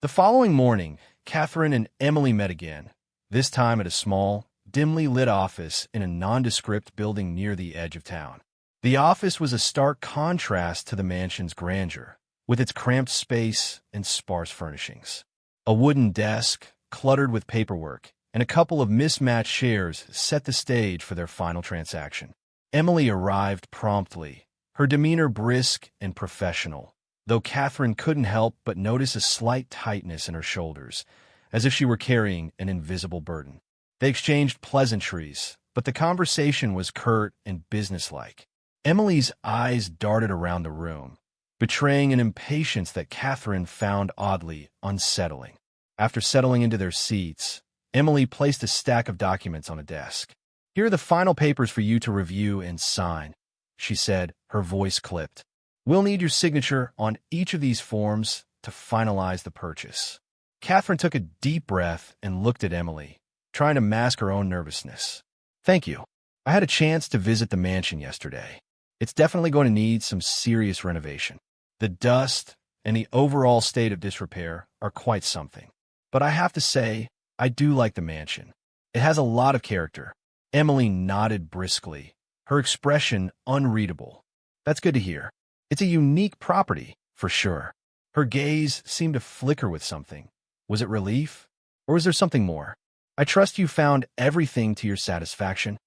The following morning, Katherine and Emily met again, this time at a small, dimly lit office in a nondescript building near the edge of town. The office was a stark contrast to the mansion's grandeur, with its cramped space and sparse furnishings. A wooden desk, cluttered with paperwork, and a couple of mismatched chairs set the stage for their final transaction. Emily arrived promptly, her demeanor brisk and professional, though Katherine couldn't help but notice a slight tightness in her shoulders, as if she were carrying an invisible burden. They exchanged pleasantries, but the conversation was curt and businesslike. Emily's eyes darted around the room, betraying an impatience that Katherine found oddly unsettling. After settling into their seats, Emily placed a stack of documents on a desk. "Here are the final papers for you to review and sign," she said, her voice clipped. "We'll need your signature on each of these forms to finalize the purchase." Katherine took a deep breath and looked at Emily, trying to mask her own nervousness. "Thank you. I had a chance to visit the mansion yesterday. It's definitely going to need some serious renovation. The dust and the overall state of disrepair are quite something. But I have to say, I do like the mansion. It has a lot of character." Emily nodded briskly, her expression unreadable. "That's good to hear. It's a unique property, for sure." Her gaze seemed to flicker with something. Was it relief? Or was there something more? "I trust you found everything to your satisfaction."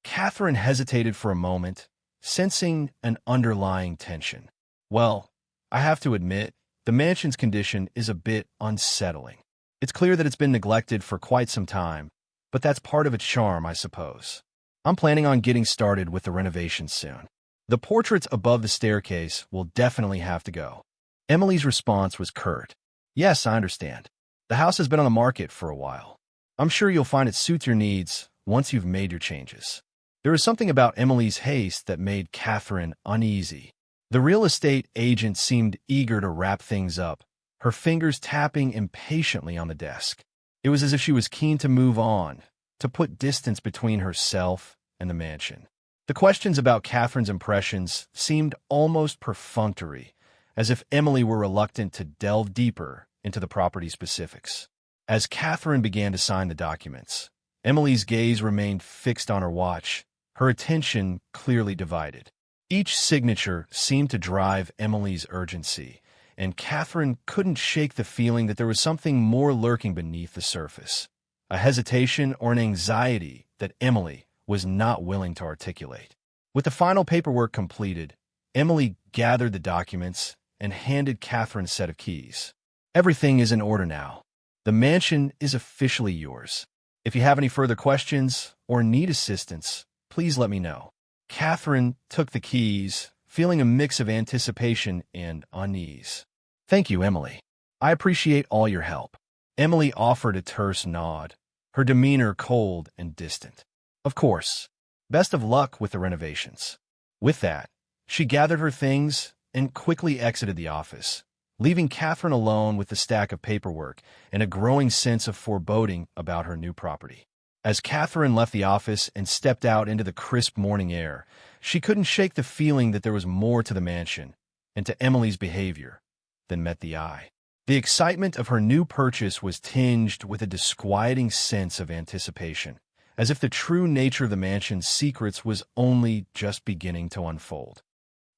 Katherine hesitated for a moment, sensing an underlying tension. "Well, I have to admit, the mansion's condition is a bit unsettling. It's clear that it's been neglected for quite some time, but that's part of its charm, I suppose. I'm planning on getting started with the renovations soon. The portraits above the staircase will definitely have to go." Emily's response was curt. "Yes, I understand. The house has been on the market for a while. I'm sure you'll find it suits your needs once you've made your changes." There was something about Emily's haste that made Katherine uneasy. The real estate agent seemed eager to wrap things up, her fingers tapping impatiently on the desk. It was as if she was keen to move on, to put distance between herself and the mansion. The questions about Katherine's impressions seemed almost perfunctory, as if Emily were reluctant to delve deeper into the property specifics. As Katherine began to sign the documents, Emily's gaze remained fixed on her watch, her attention clearly divided. Each signature seemed to drive Emily's urgency, and Katherine couldn't shake the feeling that there was something more lurking beneath the surface, a hesitation or an anxiety that Emily was not willing to articulate. With the final paperwork completed, Emily gathered the documents and handed Katherine a set of keys. "Everything is in order now. The mansion is officially yours. If you have any further questions or need assistance, please let me know." Katherine took the keys, feeling a mix of anticipation and unease. "Thank you, Emily. I appreciate all your help." Emily offered a terse nod, her demeanor cold and distant. "Of course. Best of luck with the renovations." With that, she gathered her things and quickly exited the office, leaving Katherine alone with the stack of paperwork and a growing sense of foreboding about her new property. As Katherine left the office and stepped out into the crisp morning air, she couldn't shake the feeling that there was more to the mansion and to Emily's behavior than met the eye. The excitement of her new purchase was tinged with a disquieting sense of anticipation, as if the true nature of the mansion's secrets was only just beginning to unfold.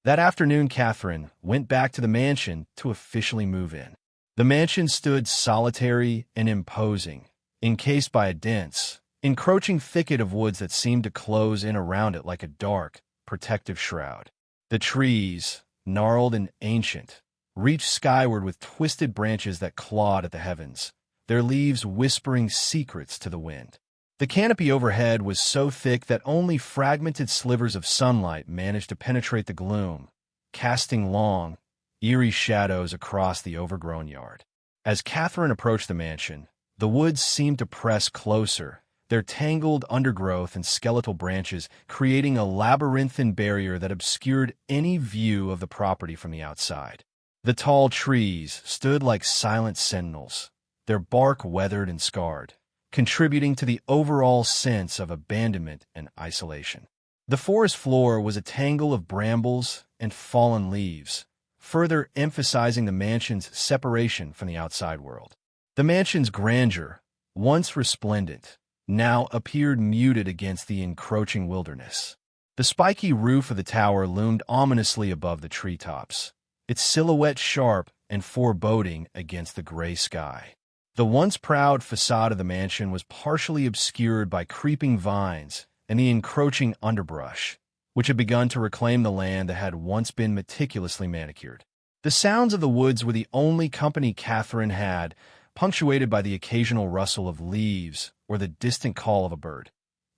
That afternoon, Katherine went back to the mansion to officially move in. The mansion stood solitary and imposing, encased by a dense, encroaching thicket of woods that seemed to close in around it like a dark, protective shroud. The trees, gnarled and ancient, reached skyward with twisted branches that clawed at the heavens, their leaves whispering secrets to the wind. The canopy overhead was so thick that only fragmented slivers of sunlight managed to penetrate the gloom, casting long, eerie shadows across the overgrown yard. As Katherine approached the mansion, the woods seemed to press closer, their tangled undergrowth and skeletal branches creating a labyrinthine barrier that obscured any view of the property from the outside. The tall trees stood like silent sentinels, their bark weathered and scarred, contributing to the overall sense of abandonment and isolation. The forest floor was a tangle of brambles and fallen leaves, further emphasizing the mansion's separation from the outside world. The mansion's grandeur, once resplendent, now appeared muted against the encroaching wilderness. The spiky roof of the tower loomed ominously above the treetops, its silhouette sharp and foreboding against the gray sky. The once proud facade of the mansion was partially obscured by creeping vines and the encroaching underbrush, which had begun to reclaim the land that had once been meticulously manicured. The sounds of the woods were the only company Katherine had, punctuated by the occasional rustle of leaves or the distant call of a bird,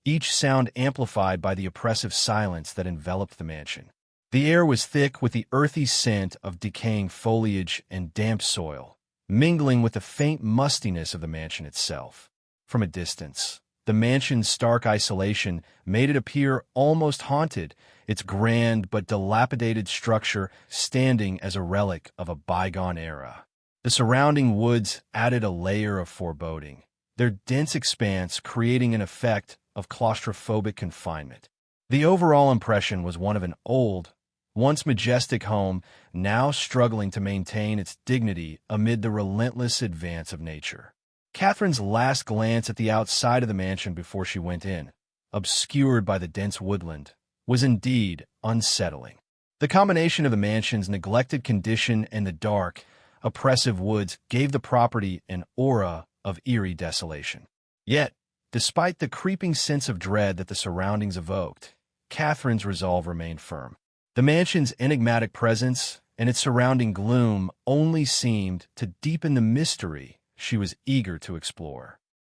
each sound amplified by the oppressive silence that enveloped the mansion. The air was thick with the earthy scent of decaying foliage and damp soil, mingling with the faint mustiness of the mansion itself. From a distance, the mansion's stark isolation made it appear almost haunted, its grand but dilapidated structure standing as a relic of a bygone era. The surrounding woods added a layer of foreboding, their dense expanse creating an effect of claustrophobic confinement. The overall impression was one of an old, once majestic home now struggling to maintain its dignity amid the relentless advance of nature. Katherine's last glance at the outside of the mansion before she went in, obscured by the dense woodland, was indeed unsettling. The combination of the mansion's neglected condition and the dark, oppressive woods gave the property an aura of eerie desolation. Yet, despite the creeping sense of dread that the surroundings evoked, Katherine's resolve remained firm. The mansion's enigmatic presence and its surrounding gloom only seemed to deepen the mystery she was eager to explore.